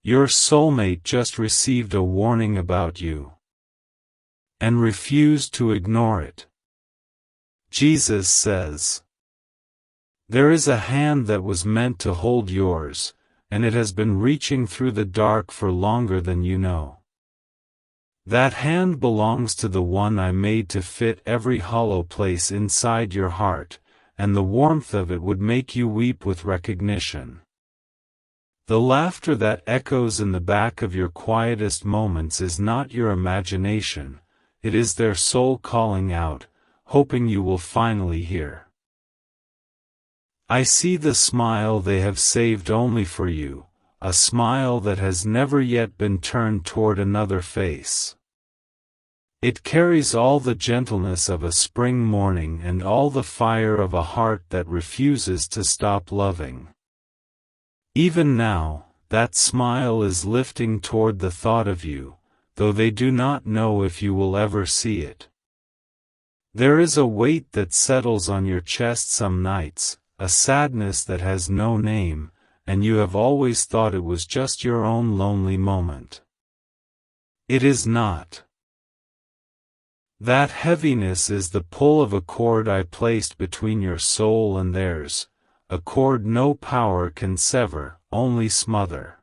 Your soulmate just received a warning about you and refused to ignore it. Jesus says, "There is a hand that was meant to hold yours, and it has been reaching through the dark for longer than you know. That hand belongs to the one I made to fit every hollow place inside your heart, and the warmth of it would make you weep with recognition. The laughter that echoes in the back of your quietest moments is not your imagination, it is their soul calling out, hoping you will finally hear. I see the smile they have saved only for you, a smile that has never yet been turned toward another face. It carries all the gentleness of a spring morning and all the fire of a heart that refuses to stop loving. Even now, that smile is lifting toward the thought of you, though they do not know if you will ever see it. There is a weight that settles on your chest some nights, a sadness that has no name, and you have always thought it was just your own lonely moment. It is not. That heaviness is the pull of a cord I placed between your soul and theirs, a cord no power can sever, only smother.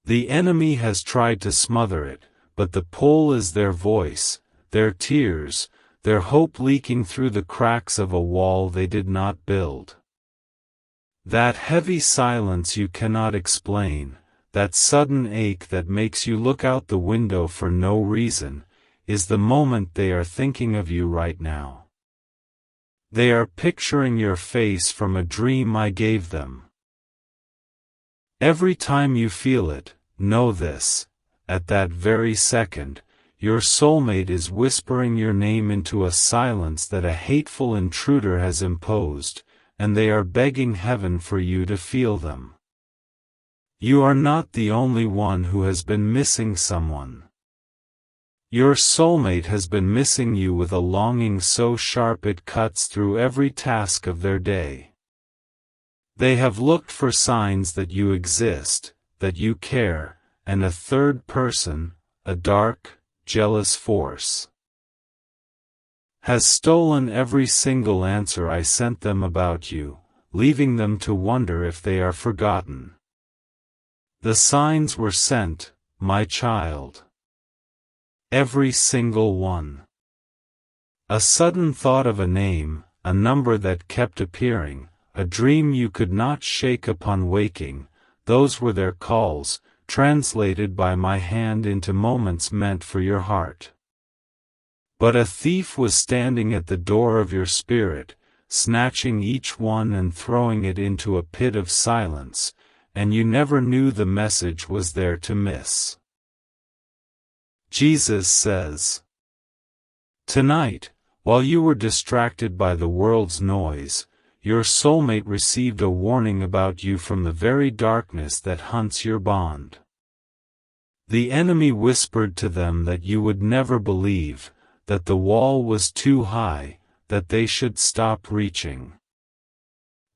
The enemy has tried to smother it, but the pull is their voice, their tears, their hope leaking through the cracks of a wall they did not build. That heavy silence you cannot explain, that sudden ache that makes you look out the window for no reason, is the moment they are thinking of you right now. They are picturing your face from a dream I gave them. Every time you feel it, know this, at that very second, your soulmate is whispering your name into a silence that a hateful intruder has imposed, and they are begging heaven for you to feel them. You are not the only one who has been missing someone. Your soulmate has been missing you with a longing so sharp it cuts through every task of their day. They have looked for signs that you exist, that you care, and a third person, a dark, jealous force, has stolen every single answer I sent them about you, leaving them to wonder if they are forgotten. The signs were sent, my child. Every single one. A sudden thought of a name, a number that kept appearing, a dream you could not shake upon waking, those were their calls, translated by my hand into moments meant for your heart. But a thief was standing at the door of your spirit, snatching each one and throwing it into a pit of silence, and you never knew the message was there to miss. Jesus says, "Tonight, while you were distracted by the world's noise, your soulmate received a warning about you from the very darkness that hunts your bond. The enemy whispered to them that you would never believe, that the wall was too high, that they should stop reaching.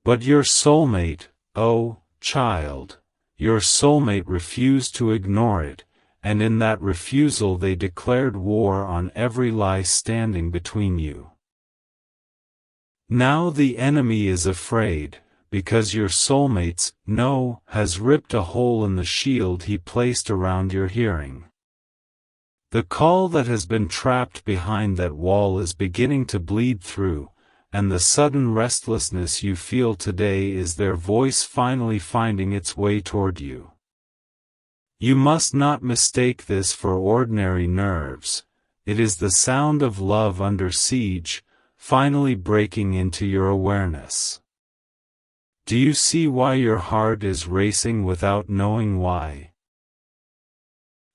But your soulmate, oh, child, your soulmate refused to ignore it, and in that refusal they declared war on every lie standing between you. Now the enemy is afraid, because your soulmate's no has ripped a hole in the shield he placed around your hearing. The call that has been trapped behind that wall is beginning to bleed through, and the sudden restlessness you feel today is their voice finally finding its way toward you. You must not mistake this for ordinary nerves, it is the sound of love under siege, finally breaking into your awareness. Do you see why your heart is racing without knowing why?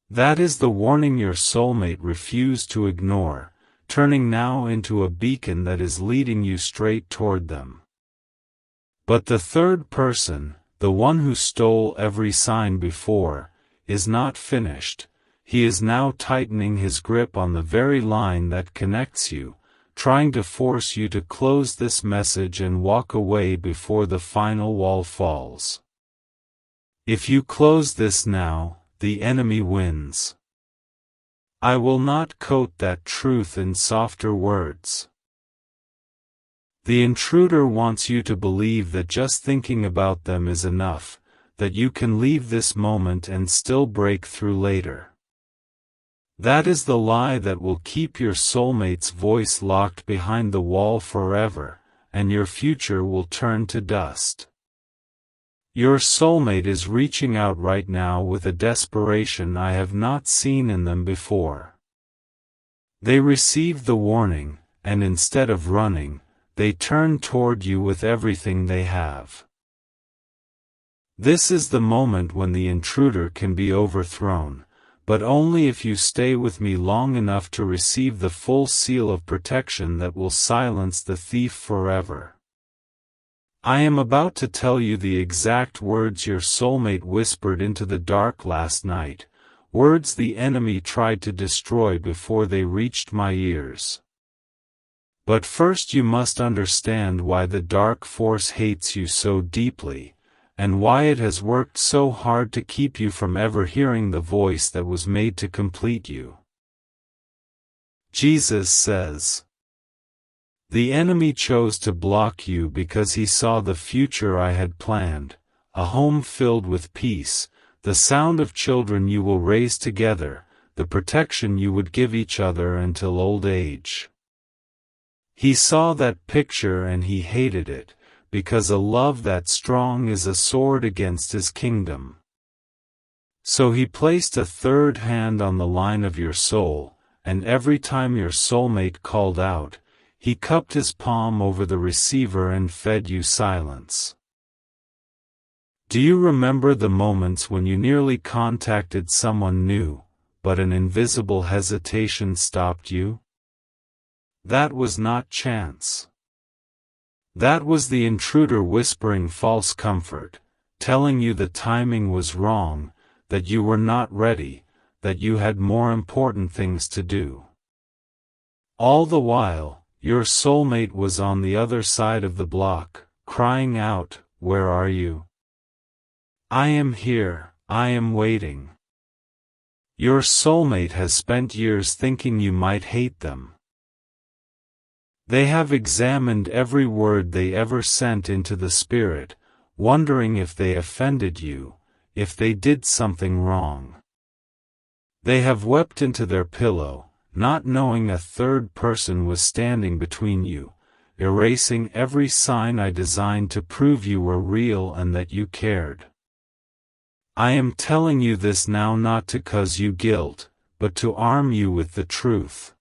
That is the warning your soulmate refused to ignore, turning now into a beacon that is leading you straight toward them. But the third person, the one who stole every sign before, is not finished. He is now tightening his grip on the very line that connects you, trying to force you to close this message and walk away before the final wall falls. If you close this now, the enemy wins. I will not coat that truth in softer words. The intruder wants you to believe that just thinking about them is enough, that you can leave this moment and still break through later. That is the lie that will keep your soulmate's voice locked behind the wall forever, and your future will turn to dust. Your soulmate is reaching out right now with a desperation I have not seen in them before. They received the warning, and instead of running, they turn toward you with everything they have. This is the moment when the intruder can be overthrown, but only if you stay with me long enough to receive the full seal of protection that will silence the thief forever. I am about to tell you the exact words your soulmate whispered into the dark last night, words the enemy tried to destroy before they reached my ears. But first you must understand why the dark force hates you so deeply, and why it has worked so hard to keep you from ever hearing the voice that was made to complete you. Jesus says, "The enemy chose to block you because he saw the future I had planned, a home filled with peace, the sound of children you will raise together, the protection you would give each other until old age." He saw that picture and he hated it, because a love that strong is a sword against his kingdom. So he placed a third hand on the line of your soul, and every time your soulmate called out, he cupped his palm over the receiver and fed you silence. Do you remember the moments when you nearly contacted someone new, but an invisible hesitation stopped you? That was not chance. That was the intruder whispering false comfort, telling you the timing was wrong, that you were not ready, that you had more important things to do. All the while, your soulmate was on the other side of the block, crying out, "Where are you? I am here, I am waiting." Your soulmate has spent years thinking you might hate them. They have examined every word they ever sent into the spirit, wondering if they offended you, if they did something wrong. They have wept into their pillow, not knowing a third person was standing between you, erasing every sign I designed to prove you were real and that you cared. I am telling you this now not to cause you guilt, but to arm you with the truth.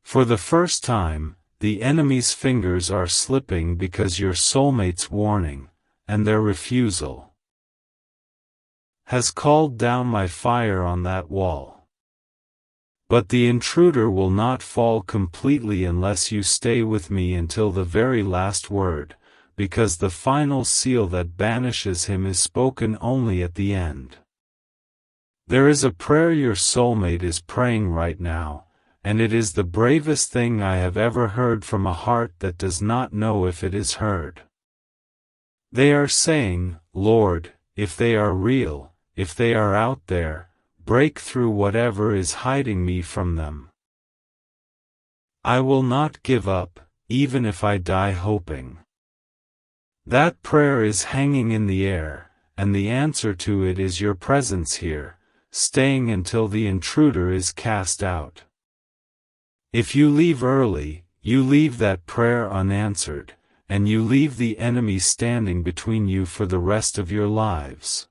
For the first time, the enemy's fingers are slipping because your soulmate's warning, and their refusal, has called down my fire on that wall. But the intruder will not fall completely unless you stay with me until the very last word, because the final seal that banishes him is spoken only at the end. There is a prayer your soulmate is praying right now, and it is the bravest thing I have ever heard from a heart that does not know if it is heard. They are saying, "Lord, if they are real, if they are out there, break through whatever is hiding me from them. I will not give up, even if I die hoping." That prayer is hanging in the air, and the answer to it is your presence here, staying until the intruder is cast out. If you leave early, you leave that prayer unanswered, and you leave the enemy standing between you for the rest of your lives.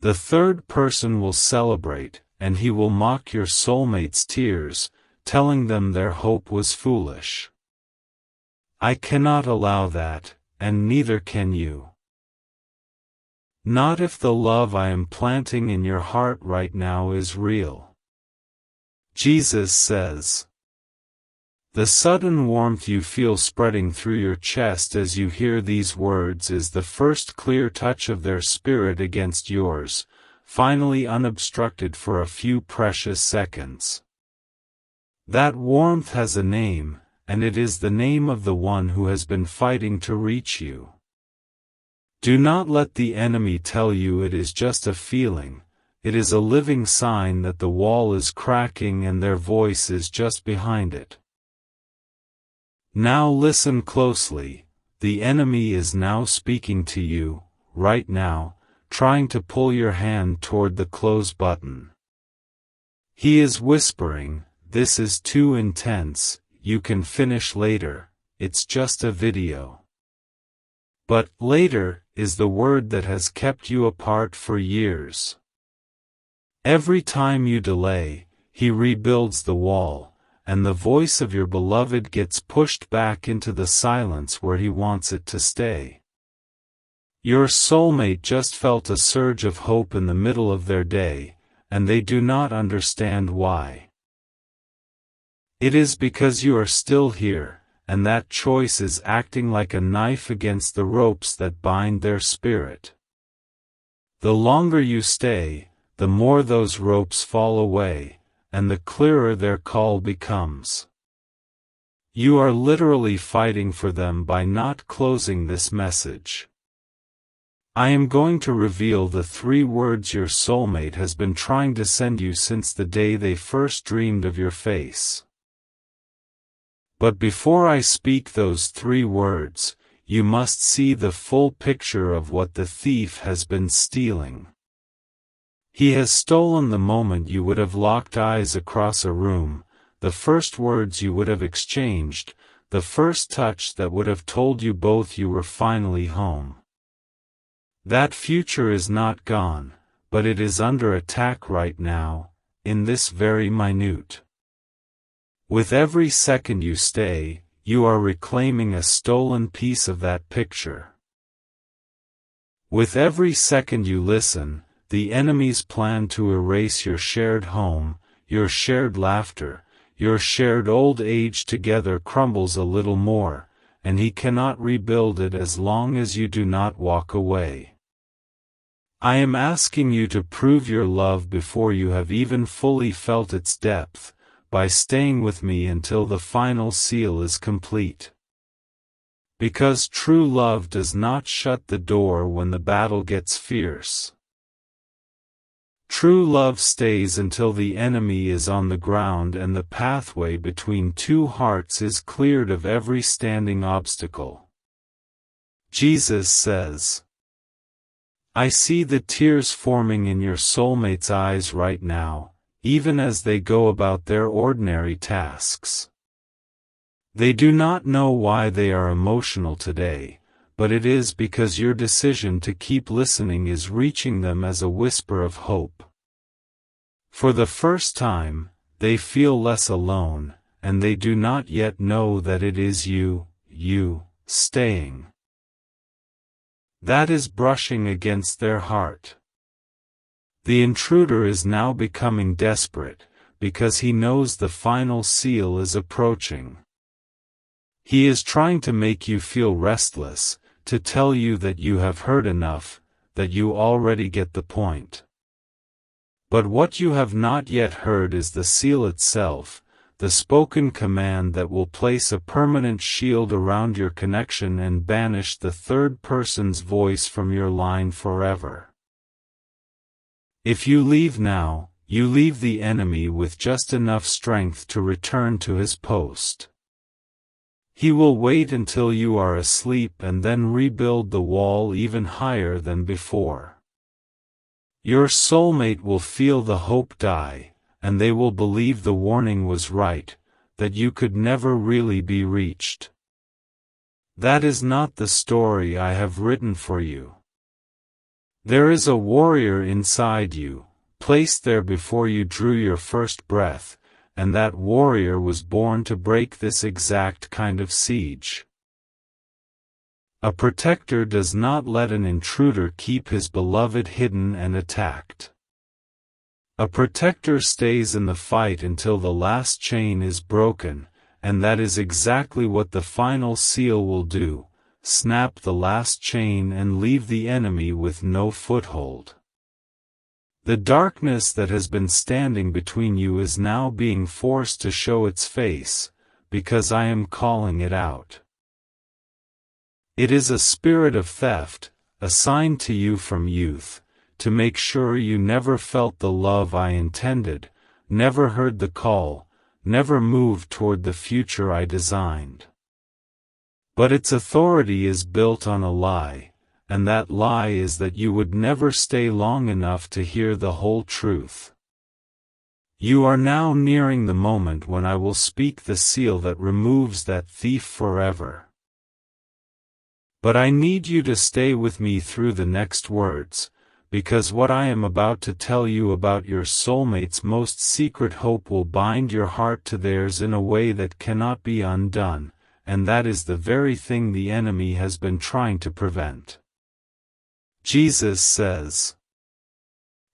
The third person will celebrate, and he will mock your soulmate's tears, telling them their hope was foolish. I cannot allow that, and neither can you. Not if the love I am planting in your heart right now is real. Jesus says, the sudden warmth you feel spreading through your chest as you hear these words is the first clear touch of their spirit against yours, finally unobstructed for a few precious seconds. That warmth has a name, and it is the name of the one who has been fighting to reach you. Do not let the enemy tell you it is just a feeling. It is a living sign that the wall is cracking and their voice is just behind it. Now listen closely. The enemy is now speaking to you, right now, trying to pull your hand toward the close button. He is whispering, "This is too intense, you can finish later, it's just a video." But later is the word that has kept you apart for years. Every time you delay, he rebuilds the wall, and the voice of your beloved gets pushed back into the silence where he wants it to stay. Your soulmate just felt a surge of hope in the middle of their day, and they do not understand why. It is because you are still here, and that choice is acting like a knife against the ropes that bind their spirit. The longer you stay, the more those ropes fall away, and the clearer their call becomes. You are literally fighting for them by not closing this message. I am going to reveal the 3 words your soulmate has been trying to send you since the day they first dreamed of your face. But before I speak those 3 words, you must see the full picture of what the thief has been stealing. He has stolen the moment you would have locked eyes across a room, the first words you would have exchanged, the first touch that would have told you both you were finally home. That future is not gone, but it is under attack right now, in this very minute. With every second you stay, you are reclaiming a stolen piece of that picture. With every second you listen, the enemy's plan to erase your shared home, your shared laughter, your shared old age together crumbles a little more, and he cannot rebuild it as long as you do not walk away. I am asking you to prove your love before you have even fully felt its depth, by staying with me until the final seal is complete. Because true love does not shut the door when the battle gets fierce. True love stays until the enemy is on the ground and the pathway between 2 hearts is cleared of every standing obstacle. Jesus says, "I see the tears forming in your soulmate's eyes right now, even as they go about their ordinary tasks. They do not know why they are emotional today, but it is because your decision to keep listening is reaching them as a whisper of hope. For the first time, they feel less alone, and they do not yet know that it is you, staying. That is brushing against their heart. The intruder is now becoming desperate, because he knows the final seal is approaching. He is trying to make you feel restless, to tell you that you have heard enough, that you already get the point. But what you have not yet heard is the seal itself, the spoken command that will place a permanent shield around your connection and banish the third person's voice from your line forever. If you leave now, you leave the enemy with just enough strength to return to his post. He will wait until you are asleep and then rebuild the wall even higher than before. Your soulmate will feel the hope die, and they will believe the warning was right, that you could never really be reached. That is not the story I have written for you. There is a warrior inside you, placed there before you drew your first breath, and that warrior was born to break this exact kind of siege. A protector does not let an intruder keep his beloved hidden and attacked. A protector stays in the fight until the last chain is broken, and that is exactly what the final seal will do, snap the last chain and leave the enemy with no foothold. The darkness that has been standing between you is now being forced to show its face, because I am calling it out. It is a spirit of theft, assigned to you from youth, to make sure you never felt the love I intended, never heard the call, never moved toward the future I designed. But its authority is built on a lie, and that lie is that you would never stay long enough to hear the whole truth. You are now nearing the moment when I will speak the seal that removes that thief forever. But I need you to stay with me through the next words, because what I am about to tell you about your soulmate's most secret hope will bind your heart to theirs in a way that cannot be undone, and that is the very thing the enemy has been trying to prevent. Jesus says,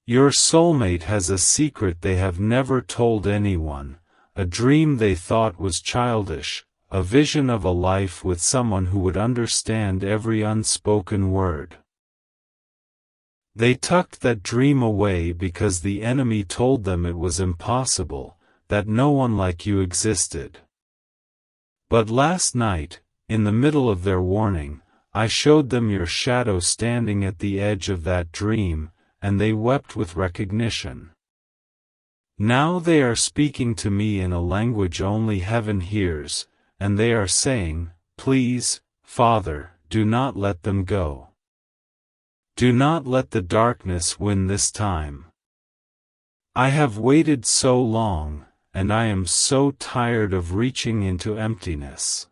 "Your soulmate has a secret they have never told anyone, a dream they thought was childish, a vision of a life with someone who would understand every unspoken word. They tucked that dream away because the enemy told them it was impossible, that no one like you existed. But last night, in the middle of their warning, I showed them your shadow standing at the edge of that dream, and they wept with recognition. Now they are speaking to me in a language only heaven hears, and they are saying, 'Please, Father, do not let them go. Do not let the darkness win this time. I have waited so long, and I am so tired of reaching into emptiness.'"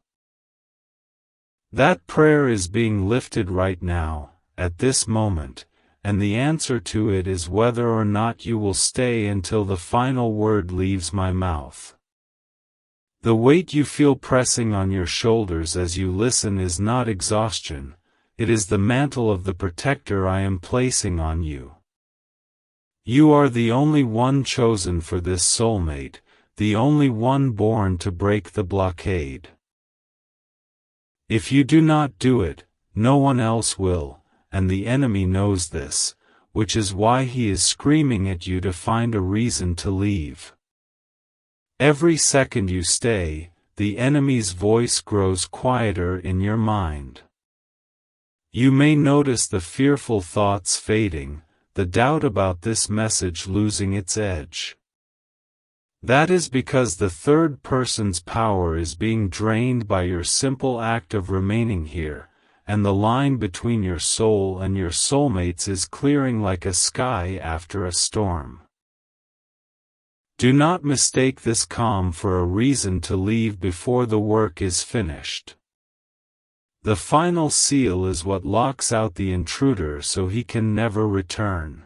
That prayer is being lifted right now, at this moment, and the answer to it is whether or not you will stay until the final word leaves my mouth. The weight you feel pressing on your shoulders as you listen is not exhaustion, it is the mantle of the protector I am placing on you. You are the only one chosen for this soulmate, the only one born to break the blockade. If you do not do it, no one else will, and the enemy knows this, which is why he is screaming at you to find a reason to leave. Every second you stay, the enemy's voice grows quieter in your mind. You may notice the fearful thoughts fading, the doubt about this message losing its edge. That is because the third person's power is being drained by your simple act of remaining here, and the line between your soul and your soulmates is clearing like a sky after a storm. Do not mistake this calm for a reason to leave before the work is finished. The final seal is what locks out the intruder so he can never return.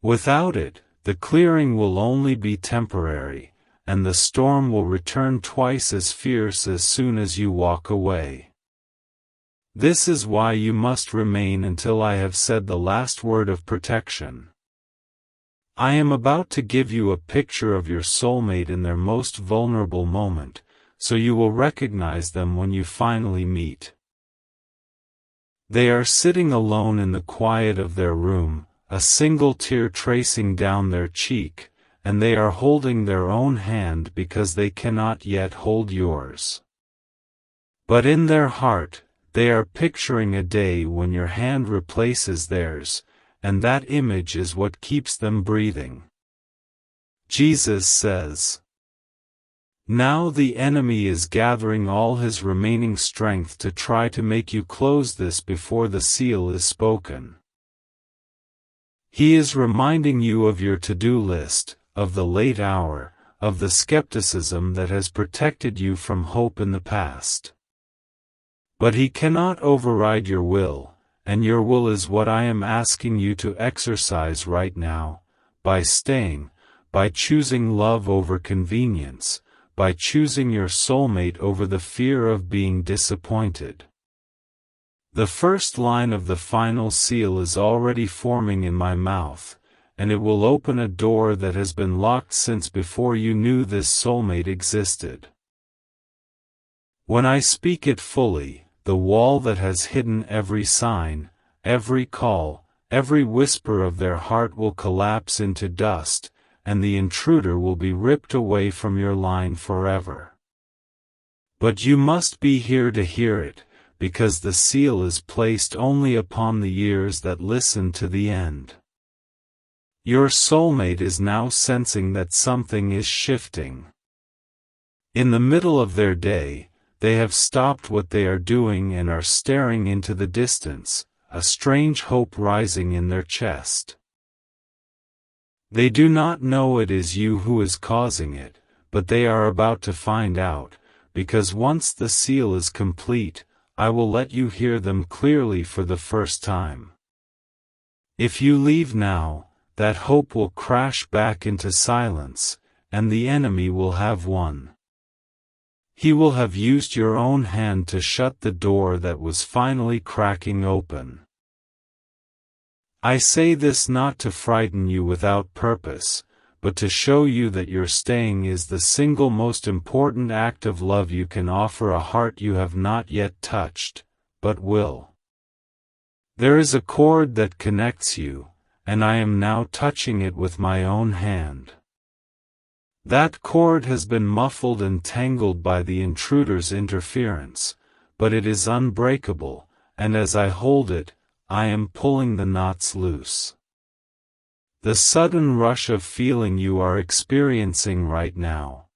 Without it, the clearing will only be temporary, and the storm will return twice as fierce as soon as you walk away. This is why you must remain until I have said the last word of protection. I am about to give you a picture of your soulmate in their most vulnerable moment, so you will recognize them when you finally meet. They are sitting alone in the quiet of their room, a single tear tracing down their cheek, and they are holding their own hand because they cannot yet hold yours. But in their heart, they are picturing a day when your hand replaces theirs, and that image is what keeps them breathing. Jesus says, "Now the enemy is gathering all his remaining strength to try to make you close this before the seal is spoken. He is reminding you of your to-do list, of the late hour, of the skepticism that has protected you from hope in the past. But he cannot override your will, and your will is what I am asking you to exercise right now, by staying, by choosing love over convenience, by choosing your soulmate over the fear of being disappointed." The first line of the final seal is already forming in my mouth, and it will open a door that has been locked since before you knew this soulmate existed. When I speak it fully, the wall that has hidden every sign, every call, every whisper of their heart will collapse into dust, and the intruder will be ripped away from your line forever. But you must be here to hear it, because the seal is placed only upon the ears that listen to the end. Your soulmate is now sensing that something is shifting. In the middle of their day, they have stopped what they are doing and are staring into the distance, a strange hope rising in their chest. They do not know it is you who is causing it, but they are about to find out, because once the seal is complete, I will let you hear them clearly for the first time. If you leave now, that hope will crash back into silence, and the enemy will have won. He will have used your own hand to shut the door that was finally cracking open. I say this not to frighten you without purpose, but to show you that your staying is the single most important act of love you can offer a heart you have not yet touched, but will. There is a cord that connects you, and I am now touching it with my own hand. That cord has been muffled and tangled by the intruder's interference, but it is unbreakable, and as I hold it, I am pulling the knots loose. The sudden rush of feeling you are experiencing right now.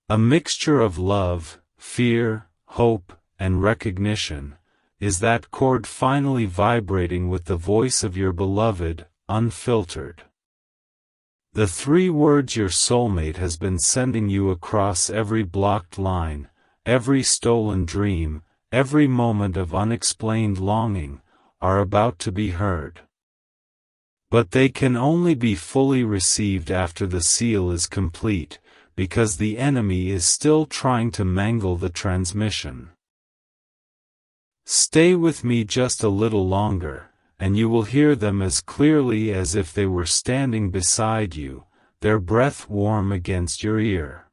A mixture of love, fear, hope, and recognition, is that cord finally vibrating with the voice of your beloved, unfiltered. The 3 words your soulmate has been sending you across every blocked line, every stolen dream, every moment of unexplained longing, are about to be heard. But they can only be fully received after the seal is complete, because the enemy is still trying to mangle the transmission. Stay with me just a little longer, and you will hear them as clearly as if they were standing beside you, their breath warm against your ear.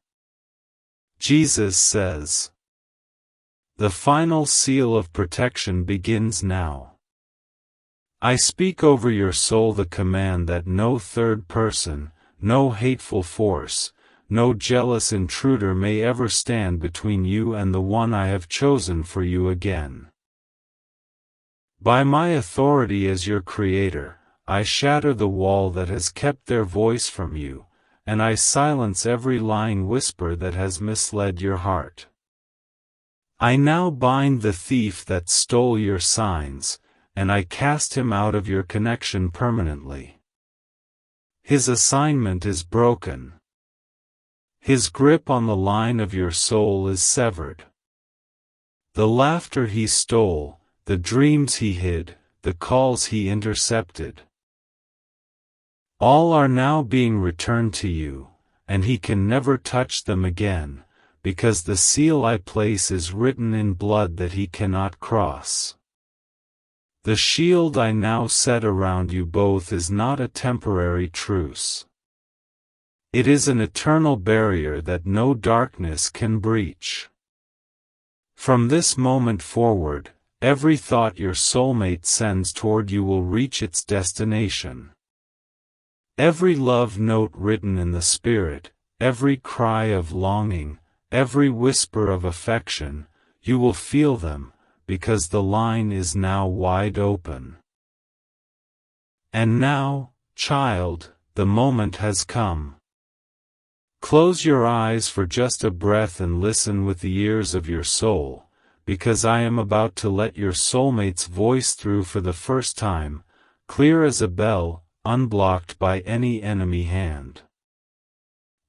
Jesus says, "The final seal of protection begins now. I speak over your soul the command that no third person, no hateful force, no jealous intruder may ever stand between you and the one I have chosen for you again. By my authority as your creator, I shatter the wall that has kept their voice from you, and I silence every lying whisper that has misled your heart. I now bind the thief that stole your signs, and I cast him out of your connection permanently. His assignment is broken. His grip on the line of your soul is severed. The laughter he stole, the dreams he hid, the calls he intercepted, all are now being returned to you, and he can never touch them again, because the seal I place is written in blood that he cannot cross. The shield I now set around you both is not a temporary truce. It is an eternal barrier that no darkness can breach. From this moment forward, every thought your soulmate sends toward you will reach its destination. Every love note written in the spirit, every cry of longing, every whisper of affection, you will feel them, because the line is now wide open. And now, child, the moment has come. Close your eyes for just a breath and listen with the ears of your soul, because I am about to let your soulmate's voice through for the first time, clear as a bell, unblocked by any enemy hand.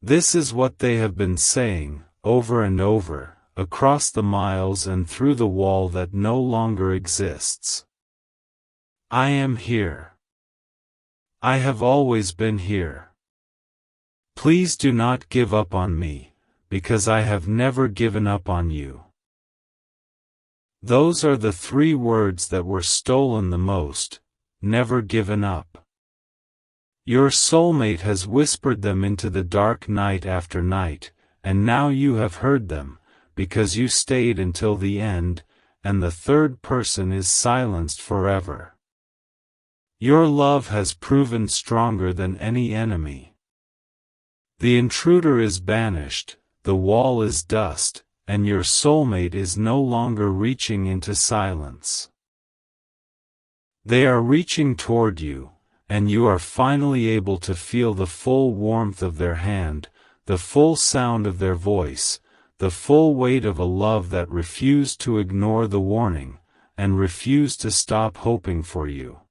This is what they have been saying, over and over, across the miles and through the wall that no longer exists. I am here. I have always been here. Please do not give up on me, because I have never given up on you. Those are the 3 words that were stolen the most, never given up. Your soulmate has whispered them into the dark night after night, and now you have heard them, because you stayed until the end, and the third person is silenced forever. Your love has proven stronger than any enemy. The intruder is banished, the wall is dust, and your soulmate is no longer reaching into silence. They are reaching toward you, and you are finally able to feel the full warmth of their hand, the full sound of their voice, the full weight of a love that refused to ignore the warning, and refused to stop hoping for you.